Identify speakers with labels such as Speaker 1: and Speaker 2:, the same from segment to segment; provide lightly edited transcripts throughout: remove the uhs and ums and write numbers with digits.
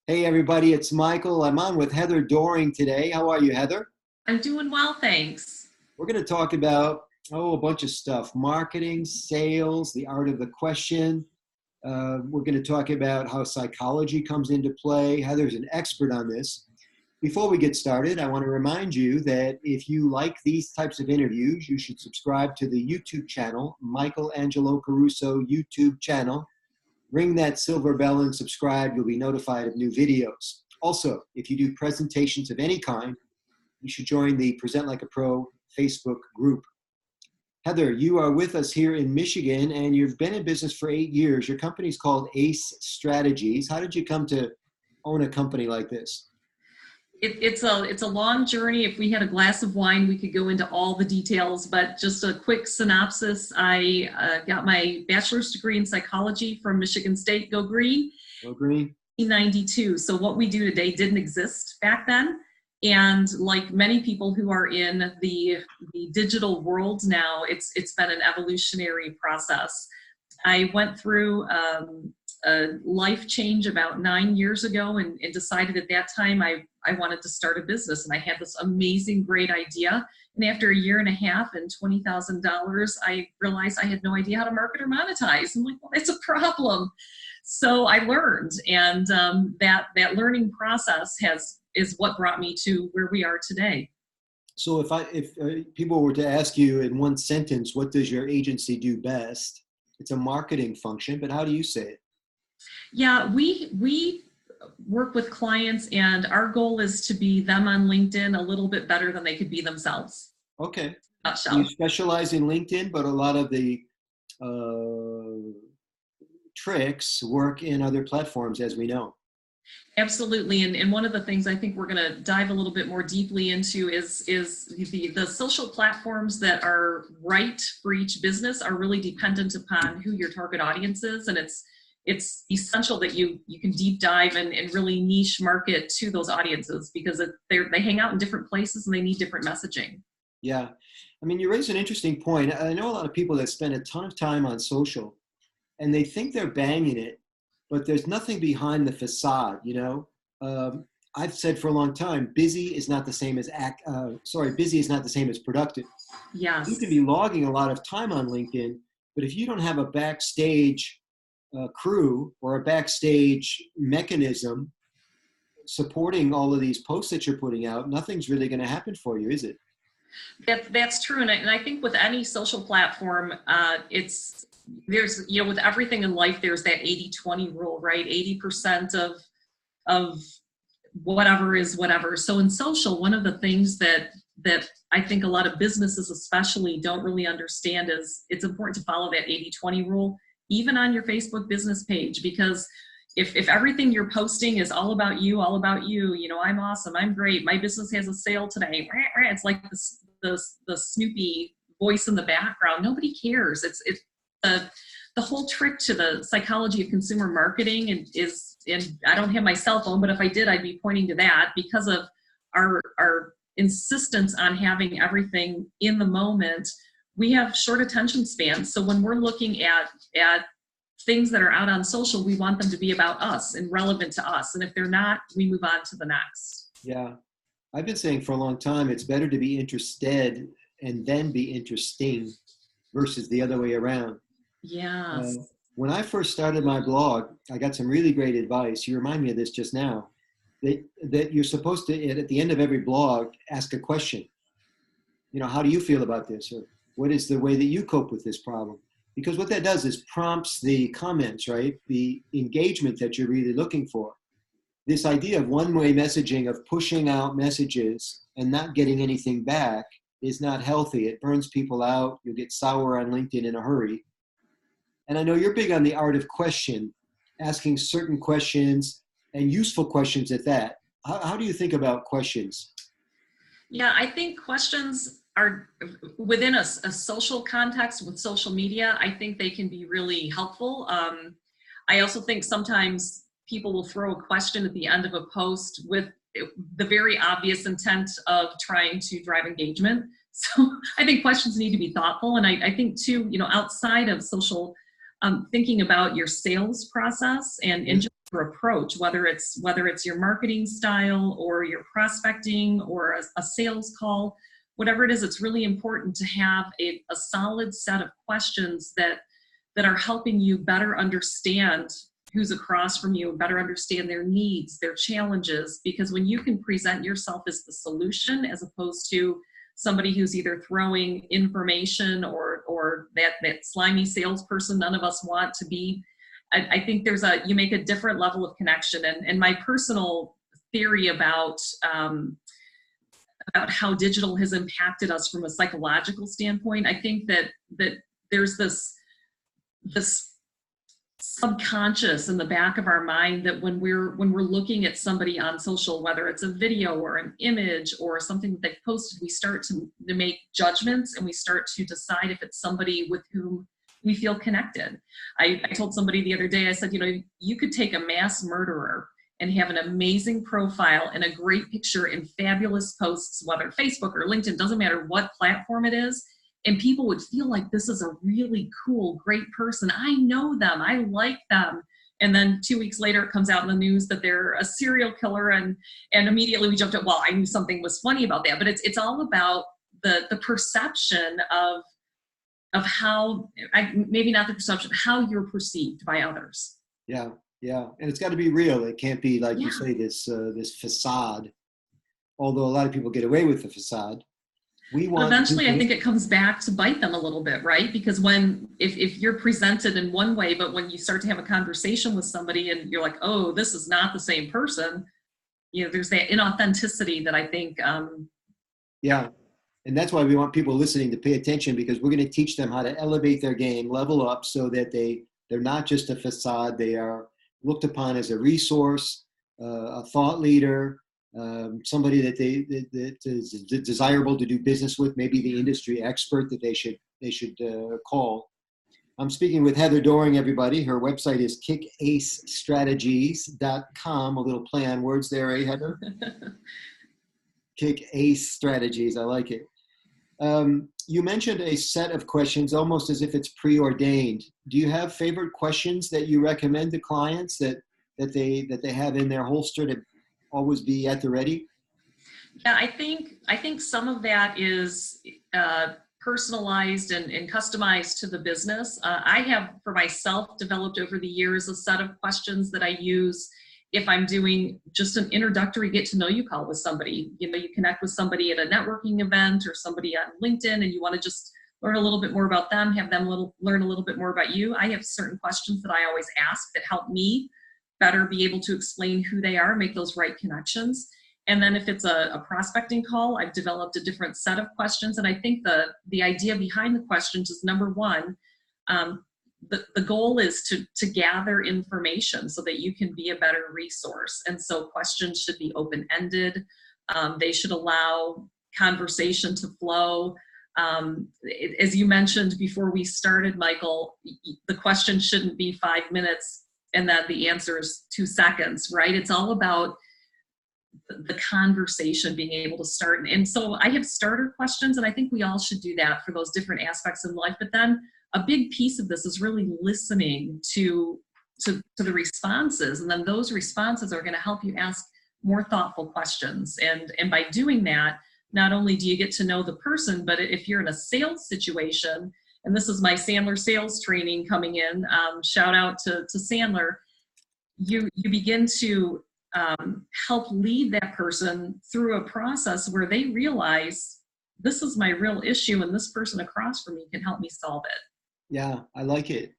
Speaker 1: Hey everybody, it's Michael. I'm on with Heather Doering today. How are you, Heather?
Speaker 2: I'm doing well, thanks.
Speaker 1: We're going to talk about a bunch of stuff: marketing, sales, the art of the question. We're going to talk about how psychology comes into play. Heather's an expert on this. Before we get started, I want to remind you that if you like these types of interviews, you should subscribe to the YouTube channel, Michael Angelo Caruso YouTube channel. Ring that silver bell and subscribe. You'll be notified of new videos. Also, if you do presentations of any kind, you should join the Present Like a Pro Facebook group. Heather, you are with us here in Michigan, and you've been in business for 8 years. Your company's called Ace Strategies. How did you come to own a company like this?
Speaker 2: It's a long journey. If we had a glass of wine, we could go into all the details, but just a quick synopsis. I got my bachelor's degree in psychology from Michigan State, go Green,
Speaker 1: Go Green.
Speaker 2: 1992. So what we do today didn't exist back then. And like many people who are in the digital world now, it's been an evolutionary process. I went through a life change about 9 years ago and decided at that time I wanted to start a business. And I had this amazing, great idea. And after a year and a half and $20,000, I realized I had no idea how to market or monetize. I'm like, well, it's a problem. So I learned, and that learning process is what brought me to where we are today.
Speaker 1: So if people were to ask you in one sentence, what does your agency do best? It's a marketing function, but how do you say it?
Speaker 2: Yeah, we work with clients, and our goal is to be them on LinkedIn a little bit better than they could be themselves.
Speaker 1: Okay. You
Speaker 2: Nutshell.
Speaker 1: specialize in LinkedIn, but a lot of the uh, tricks work in other platforms, as we know.
Speaker 2: Absolutely. And one of the things I think we're going to dive a little bit more deeply into is the social platforms that are right for each business are really dependent upon who your target audience is. And it's essential that you can deep dive and really niche market to those audiences, because they hang out in different places and they need different messaging.
Speaker 1: Yeah. I mean, you raise an interesting point. I know a lot of people that spend a ton of time on social and they think they're banging it, but there's nothing behind the facade, you know? I've said for a long time, busy is not the same as busy is not the same as productive. You can
Speaker 2: Yes.
Speaker 1: be logging a lot of time on LinkedIn, but if you don't have a backstage crew or a backstage mechanism supporting all of these posts that you're putting out, nothing's really going to happen for you, is it?
Speaker 2: That's true. And I think with any social platform, there's, with everything in life, there's that 80/20 rule, right? 80% of whatever is whatever. So in social, one of the things that I think a lot of businesses especially don't really understand is it's important to follow that 80/20 rule, even on your Facebook business page, because if everything you're posting is all about you, I'm awesome, I'm great, my business has a sale today, it's like the Snoopy voice in the background. Nobody cares. It's the whole trick to the psychology of consumer marketing and I don't have my cell phone, but if I did, I'd be pointing to that, because of our insistence on having everything in the moment. We have short attention spans. So when we're looking at things that are out on social, we want them to be about us and relevant to us. And if they're not, we move on to the next.
Speaker 1: Yeah. I've been saying for a long time, it's better to be interested and then be interesting versus the other way around.
Speaker 2: Yes.
Speaker 1: Uh, when I first started my blog, I got some really great advice. You remind me of this just now, that you're supposed to, at the end of every blog, ask a question. How do you feel about this? Or what is the way that you cope with this problem? Because what that does is prompts the comments, right? The engagement that you're really looking for. This idea of one-way messaging, of pushing out messages and not getting anything back, is not healthy. It burns people out. You'll get sour on LinkedIn in a hurry. And I know you're big on the art of question, asking certain questions and useful questions at that. How do you think about questions?
Speaker 2: Yeah, I think questions are within a social context with social media. I think they can be really helpful. I also think sometimes people will throw a question at the end of a post with the very obvious intent of trying to drive engagement. So I think questions need to be thoughtful. And I think too, outside of social, thinking about your sales process and just approach, whether it's your marketing style or your prospecting or a sales call, whatever it is. It's really important to have a solid set of questions that are helping you better understand who's across from you, better understand their needs, their challenges, because when you can present yourself as the solution as opposed to somebody who's either throwing information or that slimy salesperson none of us want to be, I think you make a different level of connection. And my personal theory about how digital has impacted us from a psychological standpoint, I think that there's this subconscious in the back of our mind that when we're looking at somebody on social, whether it's a video or an image or something that they've posted, we start to make judgments and we start to decide if it's somebody with whom we feel connected. I told somebody the other day, I said, you could take a mass murderer and have an amazing profile and a great picture and fabulous posts, whether Facebook or LinkedIn, doesn't matter what platform it is, and people would feel like this is a really cool, great person. I know them, I like them. And then 2 weeks later, it comes out in the news that they're a serial killer, and immediately we jumped at, well, I knew something was funny about that. But it's all about the perception of how, maybe not the perception, how you're perceived by others.
Speaker 1: Yeah, and it's got to be real. It can't be like you say, this facade. Although a lot of people get away with the facade.
Speaker 2: Eventually, I think it comes back to bite them a little bit, right? Because if you're presented in one way, but when you start to have a conversation with somebody and you're like, oh, this is not the same person, there's that inauthenticity that I think.
Speaker 1: Yeah. And that's why we want people listening to pay attention, because we're going to teach them how to elevate their game, level up, so that they're not just a facade. They are looked upon as a resource, a thought leader, somebody that is desirable to do business with, maybe the industry expert that they should call. I'm speaking with Heather Doering, everybody. Her website is kickacestrategies.com. A little play on words there, eh, Heather? Kick Ace Strategies. I like it. You mentioned a set of questions almost as if it's preordained. Do you have favorite questions that you recommend to clients that they have in their holster to always be at the ready?
Speaker 2: Yeah, I think some of that is personalized and customized to the business. I have, for myself, developed over the years a set of questions that I use if I'm doing just an introductory get to know you call with somebody. You connect with somebody at a networking event or somebody on LinkedIn, and you want to just learn a little bit more about them, have them learn a little bit more about you. I have certain questions that I always ask that help me better be able to explain who they are, make those right connections. And then if it's a prospecting call, I've developed a different set of questions. And I think the idea behind the questions is, number one, the goal is to gather information so that you can be a better resource. And so questions should be open-ended. They should allow conversation to flow. As you mentioned before we started, Michael, the question shouldn't be 5 minutes and then the answer is 2 seconds, right? It's all about the conversation being able to start. And so I have starter questions, and I think we all should do that for those different aspects in life. But then a big piece of this is really listening to the responses. And then those responses are going to help you ask more thoughtful questions. And by doing that, not only do you get to know the person, but if you're in a sales situation, and this is my Sandler sales training coming in, shout out to Sandler, you begin to help lead that person through a process where they realize this is my real issue and this person across from me can help me solve it.
Speaker 1: Yeah, I like it.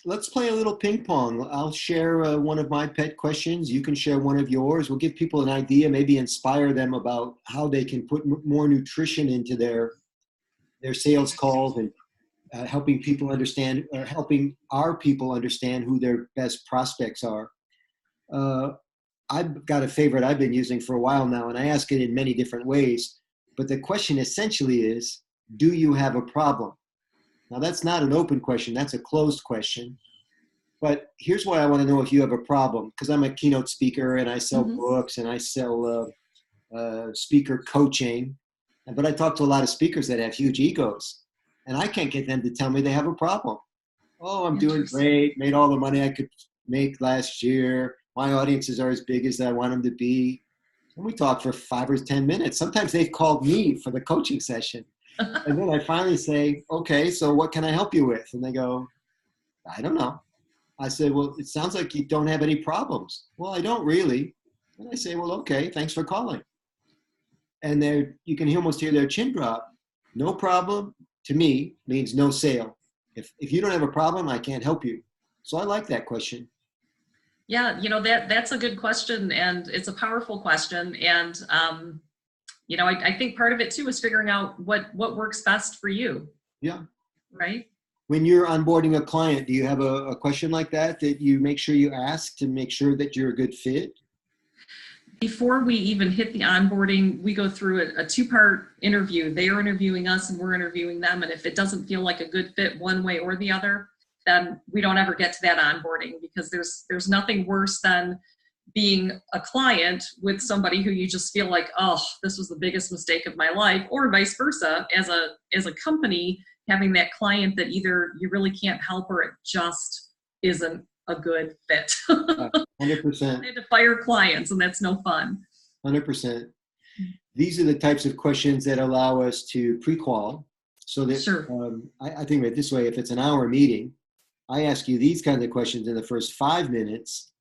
Speaker 1: Let's play a little ping pong. I'll share one of my pet questions. You can share one of yours. We'll give people an idea, maybe inspire them about how they can put more nutrition into their sales calls, and helping people understand, or helping our people understand who their best prospects are. I've got a favorite I've been using for a while now, and I ask it in many different ways. But the question essentially is, do you have a problem? Now, that's not an open question. That's a closed question. But here's why I want to know if you have a problem, because I'm a keynote speaker and I sell books and I sell speaker coaching. But I talk to a lot of speakers that have huge egos, and I can't get them to tell me they have a problem. Oh, I'm doing great, made all the money I could make last year. My audiences are as big as I want them to be. And we talk for 5 or 10 minutes. Sometimes they've called me for the coaching session. And then I finally say, okay, so what can I help you with? And they go, I don't know. I said, well, it sounds like you don't have any problems. Well, I don't really. And I say, well, okay, thanks for calling. And you can almost hear their chin drop. No problem to me means no sale. If you don't have a problem, I can't help you. So I like that question.
Speaker 2: Yeah, that's a good question, and it's a powerful question. And I think part of it too is figuring out what works best for you.
Speaker 1: Yeah.
Speaker 2: Right.
Speaker 1: When you're onboarding a client, do you have a question like that you make sure you ask to make sure that you're a good fit?
Speaker 2: Before we even hit the onboarding, we go through a two-part interview. They are interviewing us and we're interviewing them. And if it doesn't feel like a good fit one way or the other, then we don't ever get to that onboarding, because there's nothing worse than being a client with somebody who you just feel like, oh, this was the biggest mistake of my life, or vice versa, as a company, having that client that either you really can't help or it just isn't a good fit.
Speaker 1: 100%.
Speaker 2: I had to fire clients, and that's no fun.
Speaker 1: 100%. These are the types of questions that allow us to pre-qual. So that
Speaker 2: Sure.
Speaker 1: I think of it this way: if it's an hour meeting, I ask you these kinds of questions in the first 5 minutes.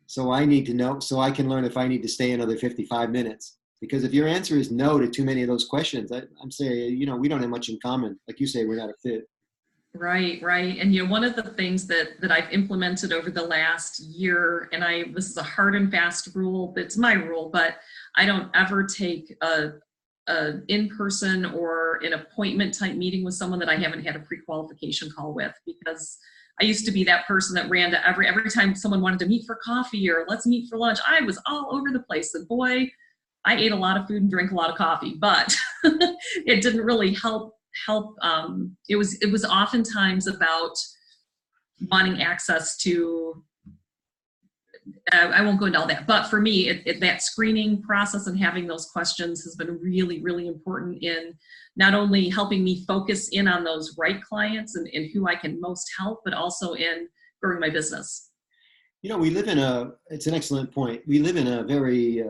Speaker 1: So I need to know, so I can learn if I need to stay another 55 minutes. Because if your answer is no to too many of those questions, I'm saying, we don't have much in common. Like you say, we're not a fit.
Speaker 2: Right. And one of the things that I've implemented over the last year, and this is a hard and fast rule, it's my rule, but I don't ever take a in-person or an appointment type meeting with someone that I haven't had a pre-qualification call with, because I used to be that person that ran to every time someone wanted to meet for coffee or let's meet for lunch, I was all over the place. And boy, I ate a lot of food and drank a lot of coffee, but it didn't really help. It was oftentimes about wanting access to, I won't go into all that, but for me, that screening process and having those questions has been really, really important in not only helping me focus in on those right clients and who I can most help, but also in growing my business.
Speaker 1: We live it's an excellent point. We live in a very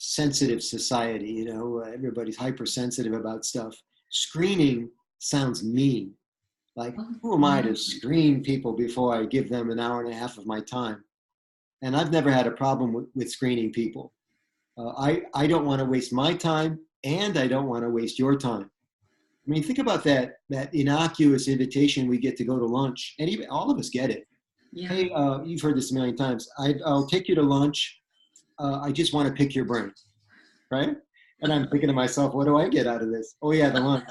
Speaker 1: sensitive society. Everybody's hypersensitive about stuff. Screening sounds mean. Like, who am I to screen people before I give them an hour and a half of my time? And I've never had a problem with screening people. I don't want to waste my time, and I don't want to waste your time. I mean, think about that innocuous invitation we get to go to lunch, and even all of us get it. Yeah. Hey, you've heard this a million times. I'll take you to lunch. I just want to pick your brain, right? And I'm thinking to myself, what do I get out of this? Oh yeah, the lunch.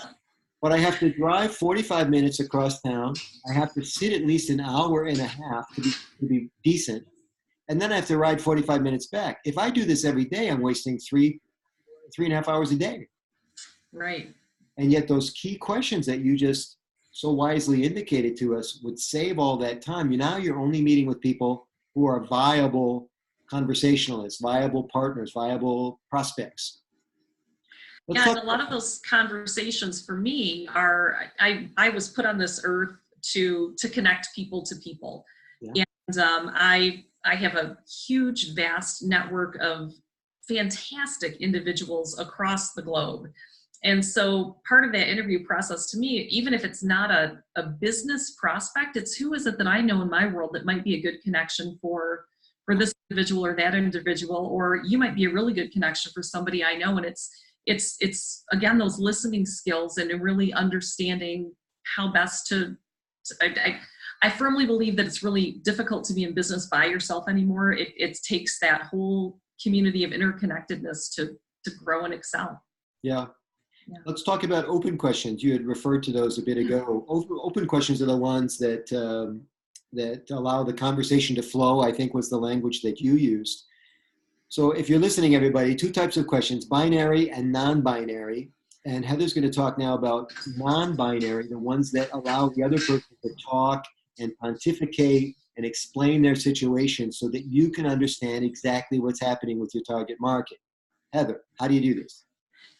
Speaker 1: But I have to drive 45 minutes across town. I have to sit at least an hour and a half to be decent. And then I have to ride 45 minutes back. If I do this every day, I'm wasting three and a half hours a day.
Speaker 2: Right.
Speaker 1: And yet those key questions that you just so wisely indicated to us would save all that time. Now you're only meeting with people who are viable conversationalists, viable partners, viable prospects.
Speaker 2: And a lot of those conversations for me are, I was put on this earth to connect people to people. Yeah. And I have a huge, vast network of fantastic individuals across the globe. And so part of that interview process to me, even if it's not a business prospect, it's who is it that I know in my world that might be a good connection for this individual or that individual, or you might be a really good connection for somebody I know. And it's again, those listening skills and really understanding how best I firmly believe that it's really difficult to be in business by yourself anymore. It takes that whole community of interconnectedness to grow and excel.
Speaker 1: Yeah. Let's talk about open questions. You had referred to those a bit ago. Open questions are the ones that allow the conversation to flow, I think was the language that you used. So if you're listening, everybody, 2 types of questions, binary and non-binary. And Heather's going to talk now about non-binary, the ones that allow the other person to talk and pontificate and explain their situation so that you can understand exactly what's happening with your target market. Heather, how do you do this?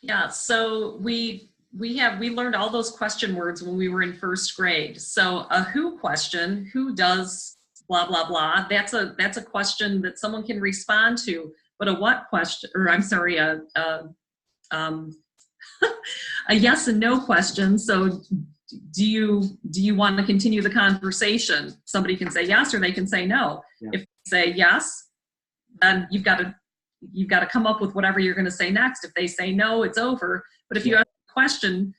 Speaker 2: Yeah, so we learned all those question words when we were in first grade. So a who question, who does blah, blah, blah. That's a question that someone can respond to. But a what question, or I'm sorry, um, a yes and no question. So do you want to continue the conversation? Somebody can say yes or they can say no.
Speaker 1: Yeah.
Speaker 2: If they say yes, then you've got to come up with whatever you're going to say next. If they say no, it's over. But if you ask a question,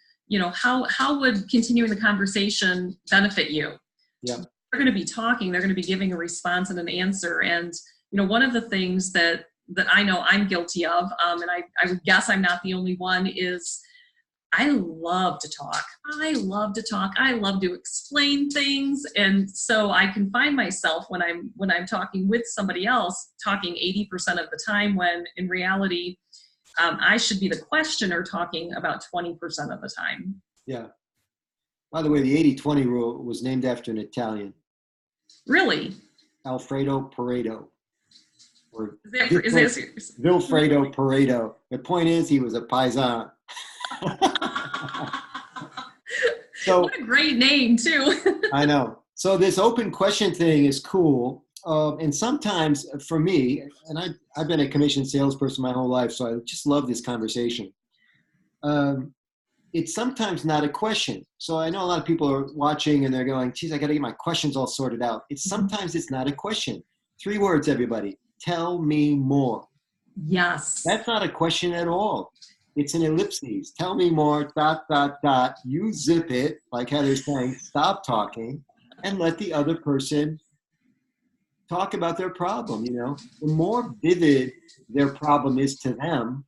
Speaker 2: how would continuing the conversation benefit you?
Speaker 1: Yeah.
Speaker 2: They're going to be talking, they're going to be giving a response and an answer. And one of the things that I know I'm guilty of, and I would guess I'm not the only one, is I love to talk. I love to explain things. And so I can find myself when I'm talking with somebody else, talking 80% of the time, when in reality, I should be the questioner talking about 20% of the time.
Speaker 1: Yeah. By the way, the 80-20 rule was named after an Italian.
Speaker 2: Really?
Speaker 1: Alfredo Pareto. Or
Speaker 2: is that serious?
Speaker 1: Vilfredo Pareto. The point is, he was a paisan. So,
Speaker 2: what a great name, too.
Speaker 1: I know. So this open question thing is cool. And sometimes for me, and I've been a commissioned salesperson my whole life, so I just love this conversation. It's sometimes not a question. So I know a lot of people are watching and they're going, geez, I got to get my questions all sorted out. Sometimes it's not a question. 3 words, everybody. Tell me more.
Speaker 2: Yes.
Speaker 1: That's not a question at all. It's an ellipses. Tell me more, ... You zip it, like Heather's saying, stop talking, and let the other person talk about their problem. The more vivid their problem is to them,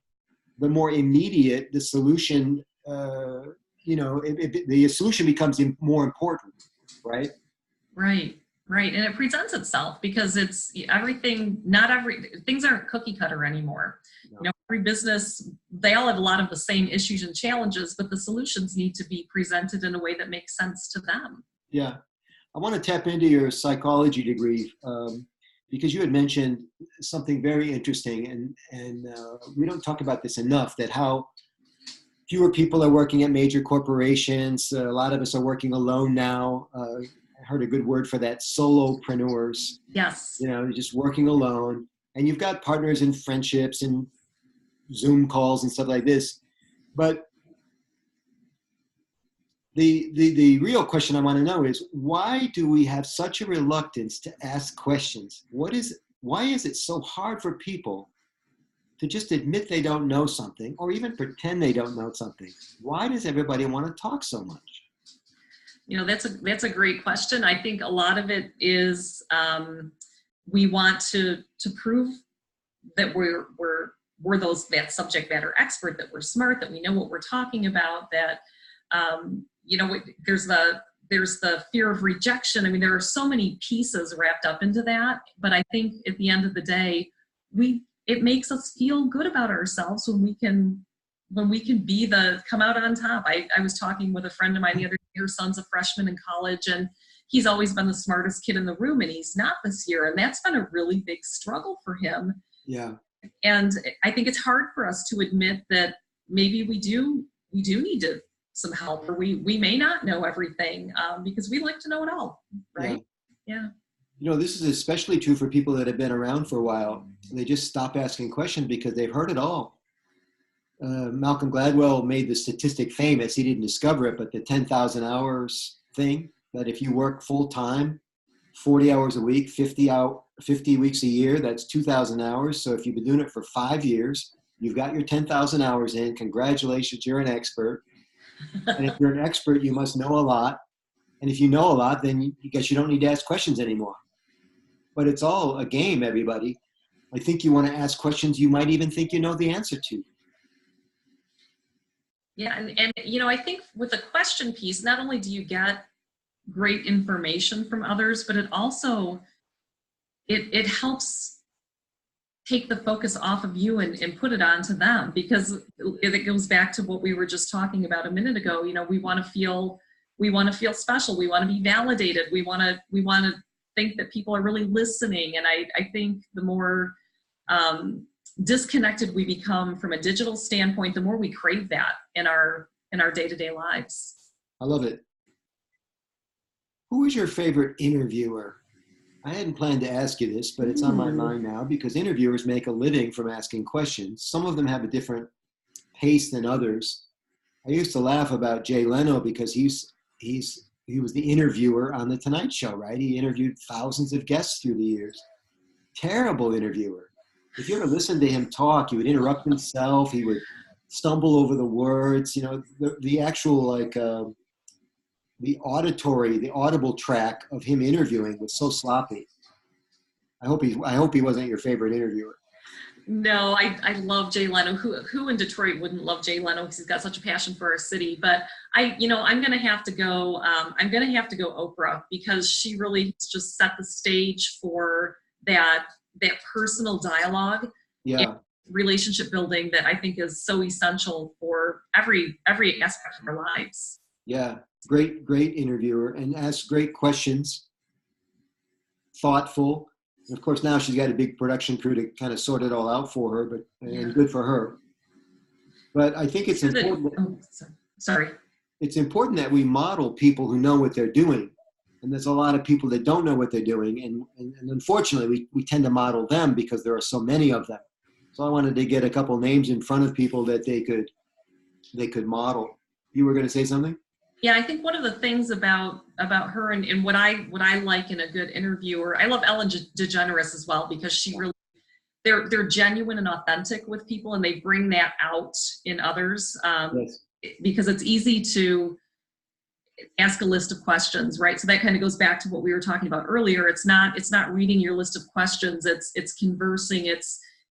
Speaker 1: the more immediate the solution, the solution becomes more important, right?
Speaker 2: Right. And it presents itself because it's everything, things aren't cookie cutter anymore.
Speaker 1: No.
Speaker 2: Every business, they all have a lot of the same issues and challenges, but the solutions need to be presented in a way that makes sense to them.
Speaker 1: Yeah. I want to tap into your psychology degree because you had mentioned something very interesting, and we don't talk about this enough, that how fewer people are working at major corporations. A lot of us are working alone now. I heard a good word for that, solopreneurs.
Speaker 2: Yes.
Speaker 1: You're just working alone, and you've got partners and friendships and Zoom calls and stuff like this. But the real question I want to know is, why do we have such a reluctance to ask questions? Why is it so hard for people to just admit they don't know something, or even pretend they don't know something? Why does everybody want to talk so much?
Speaker 2: That's a great question. I think a lot of it is we want to prove that we're that subject matter expert, that we're smart, that we know what we're talking about, that there's the fear of rejection. I mean, there are so many pieces wrapped up into that, but I think at the end of the day, it makes us feel good about ourselves when we can come out on top. I was talking with a friend of mine the other day. Her son's a freshman in college, and he's always been the smartest kid in the room, and he's not this year. And that's been a really big struggle for him.
Speaker 1: Yeah.
Speaker 2: And I think it's hard for us to admit that maybe we do need some help, or we may not know everything because we like to know it all, right? Yeah.
Speaker 1: This is especially true for people that have been around for a while. They just stop asking questions because they've heard it all. Malcolm Gladwell made the statistic famous. He didn't discover it, but the 10,000 hours thing, that if you work full time, 40 hours a week, 50 weeks a year, that's 2,000 hours. So if you've been doing it for 5 years, you've got your 10,000 hours in. Congratulations, you're an expert. And if you're an expert, you must know a lot. And if you know a lot, then I guess you don't need to ask questions anymore. But it's all a game, everybody. I think you want to ask questions you might even think you know the answer to.
Speaker 2: Yeah, and I think with the question piece, not only do you get great information from others, but it also it helps take the focus off of you and put it onto them, because it goes back to what we were just talking about a minute ago. We want to feel special. We want to be validated. We want to think that people are really listening. And I think the more disconnected we become from a digital standpoint, the more we crave that in our day-to-day lives.
Speaker 1: I love it. Who is your favorite interviewer? I hadn't planned to ask you this, but it's on my mind now because interviewers make a living from asking questions. Some of them have a different pace than others. I used to laugh about Jay Leno because he was the interviewer on the Tonight Show, right? He interviewed thousands of guests through the years. Terrible interviewer. If you ever listened to him talk, he would interrupt himself. He would stumble over the words. You know, the actual the audible track of him interviewing was so sloppy. I hope he wasn't your favorite interviewer.
Speaker 2: No, I love Jay Leno. Who in Detroit wouldn't love Jay Leno because he's got such a passion for our city? But I'm gonna have to go. I'm gonna have to go Oprah because she really just set the stage for that personal dialogue
Speaker 1: Yeah,
Speaker 2: and relationship building that I think is so essential for every aspect of our lives.
Speaker 1: yeah. Great interviewer and asks great questions, thoughtful. And of course, now she's got a big production crew to kind of sort it all out for her, but and good for her. But I think it's important.
Speaker 2: Sorry.
Speaker 1: It's important that we model people who know what they're doing. And there's a lot of people that don't know what they're doing. And unfortunately, we tend to model them because there are so many of them. So I wanted to get a couple names in front of people that they could model. You were going to say something?
Speaker 2: Yeah, I think one of the things about her and what I like in a good interviewer, I love Ellen DeGeneres as well because she really they're genuine and authentic with people and they bring that out in others.
Speaker 1: Yes.
Speaker 2: Because it's easy to ask a list of questions, right? So that kind of goes back to what we were talking about earlier. It's not reading your list of questions. It's conversing.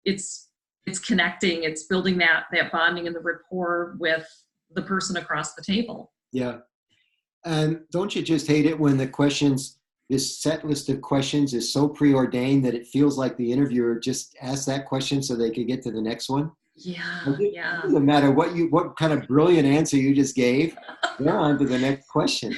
Speaker 2: It's connecting. It's building that bonding and the rapport with the person across the table.
Speaker 1: Yeah. And don't you just hate it when this set list of questions is so preordained that it feels like the interviewer just asked that question so they could get to the next one?
Speaker 2: Yeah,
Speaker 1: It doesn't matter what kind of brilliant answer you just gave. They're on to the next question.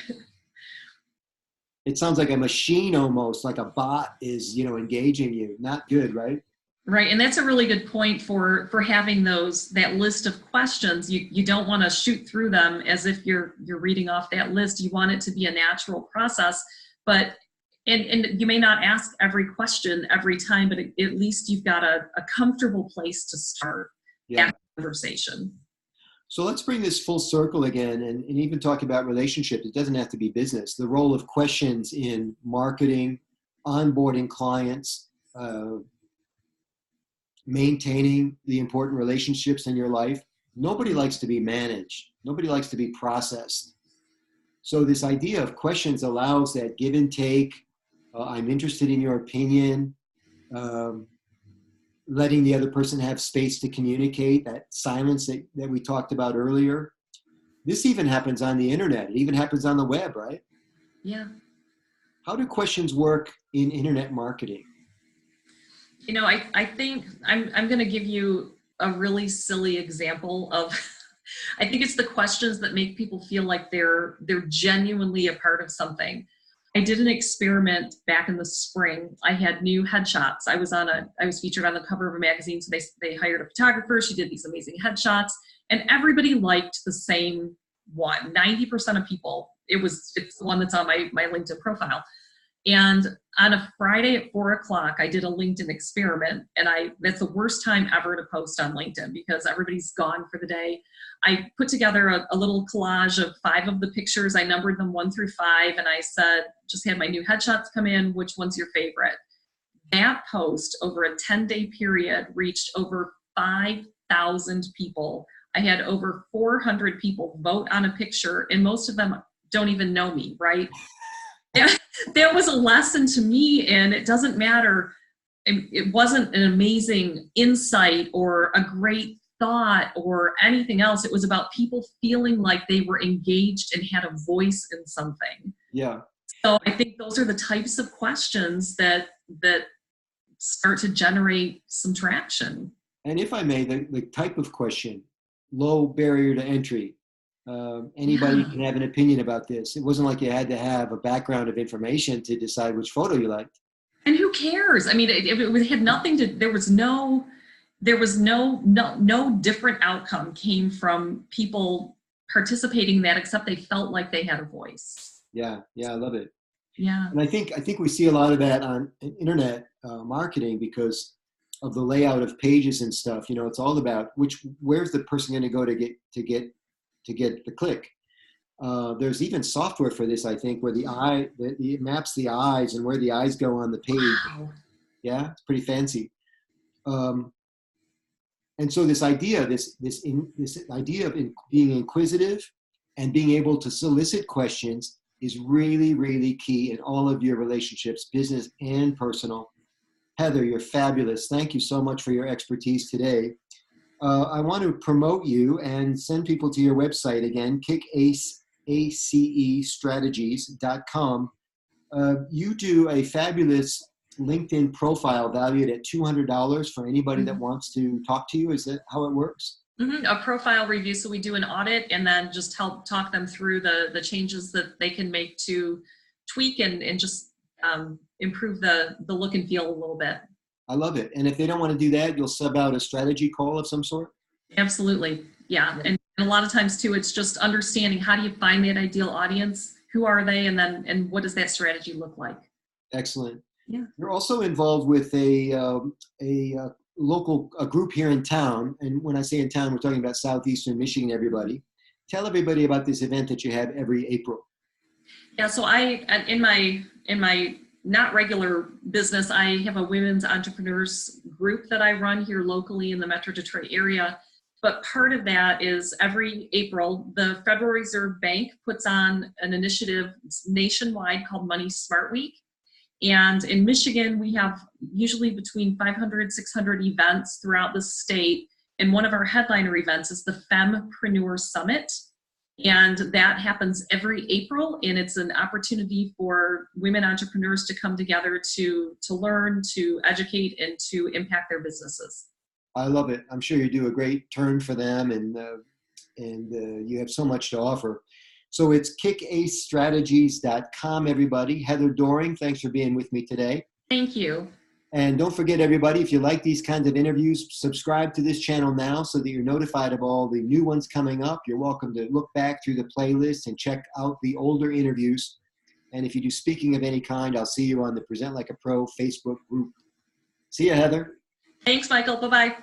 Speaker 1: It sounds like a machine almost, like a bot is, engaging you. Not good, right?
Speaker 2: Right, and that's a really good point for having that list of questions. You don't want to shoot through them as if you're reading off that list. You want it to be a natural process, but and you may not ask every question every time, but at least you've got a comfortable place to start that conversation.
Speaker 1: So let's bring this full circle again and even talk about relationships. It doesn't have to be business. The role of questions in marketing, onboarding clients, maintaining the important relationships in your life. Nobody likes to be managed. Nobody likes to be processed. So this idea of questions allows that give and take. I'm interested in your opinion. Letting the other person have space to communicate, that silence that we talked about earlier. This even happens on the internet. It even happens on the web, right?
Speaker 2: Yeah.
Speaker 1: How do questions work in internet marketing?
Speaker 2: I think I'm going to give you a really silly example of, I think it's the questions that make people feel like they're genuinely a part of something. I did an experiment back in the spring. I had new headshots. I was featured on the cover of a magazine. So they hired a photographer. She did these amazing headshots and everybody liked the same one. 90% of people, it's the one that's on my LinkedIn profile. And on a Friday at 4:00, I did a LinkedIn experiment and that's the worst time ever to post on LinkedIn because everybody's gone for the day. I put together a little collage of 5 of the pictures. I numbered them 1 through 5 and I said, just had my new headshots come in. Which one's your favorite? That post over a 10-day period reached over 5,000 people. I had over 400 people vote on a picture and most of them don't even know me, right? That was a lesson to me, and it doesn't matter. It wasn't an amazing insight or a great thought or anything else. It was about people feeling like they were engaged and had a voice in something.
Speaker 1: Yeah.
Speaker 2: So I think those are the types of questions that start to generate some traction.
Speaker 1: And if I may, the type of question, low barrier to entry. Anybody can have an opinion about this. It wasn't like you had to have a background of information to decide which photo you liked.
Speaker 2: And who cares? I mean, it had nothing to, there was no different outcome came from people participating in that except they felt like they had a voice.
Speaker 1: Yeah, I love it.
Speaker 2: Yeah.
Speaker 1: And I think we see a lot of that on internet marketing because of the layout of pages and stuff. You know, it's all about where's the person going to go to get the click. There's even software for this, I think, where it maps the eyes and where the eyes go on the page.
Speaker 2: Wow.
Speaker 1: Yeah, it's pretty fancy. And so this idea of being inquisitive and being able to solicit questions is really, really key in all of your relationships, business and personal. Heather, you're fabulous. Thank you so much for your expertise today. I want to promote you and send people to your website again, kickacestrategies.com. You do a fabulous LinkedIn profile valued at $200 for anybody that wants to talk to you. Is that how it works?
Speaker 2: A profile review. So we do an audit and then just help talk them through the changes that they can make to tweak and just improve the look and feel a little bit.
Speaker 1: I love it. And if they don't want to do that, you'll sub out a strategy call of some sort?
Speaker 2: Absolutely. Yeah. And a lot of times too, it's just understanding how do you find that ideal audience? Who are they? And what does that strategy look like?
Speaker 1: Excellent.
Speaker 2: Yeah.
Speaker 1: You're also involved with a local group here in town. And when I say in town, we're talking about Southeastern Michigan, everybody. Tell everybody about this event that you have every April.
Speaker 2: Yeah. So in my not regular business, I have a women's entrepreneurs group that I run here locally in the Metro Detroit area. But part of that is every April, the Federal Reserve Bank puts on an initiative nationwide called Money Smart Week. And in Michigan, we have usually between 500, 600 events throughout the state. And one of our headliner events is the Fempreneur Summit. And that happens every April. And it's an opportunity for women entrepreneurs to come together to learn, to educate, and to impact their businesses.
Speaker 1: I love it. I'm sure you do a great turn for them, and you have so much to offer. So it's kickacestrategies.com, everybody. Heather Doering, thanks for being with me today.
Speaker 2: Thank you.
Speaker 1: And don't forget, everybody, if you like these kinds of interviews, subscribe to this channel now so that you're notified of all the new ones coming up. You're welcome to look back through the playlist and check out the older interviews. And if you do speaking of any kind, I'll see you on the Present Like a Pro Facebook group. See you, Heather.
Speaker 2: Thanks, Michael. Bye-bye.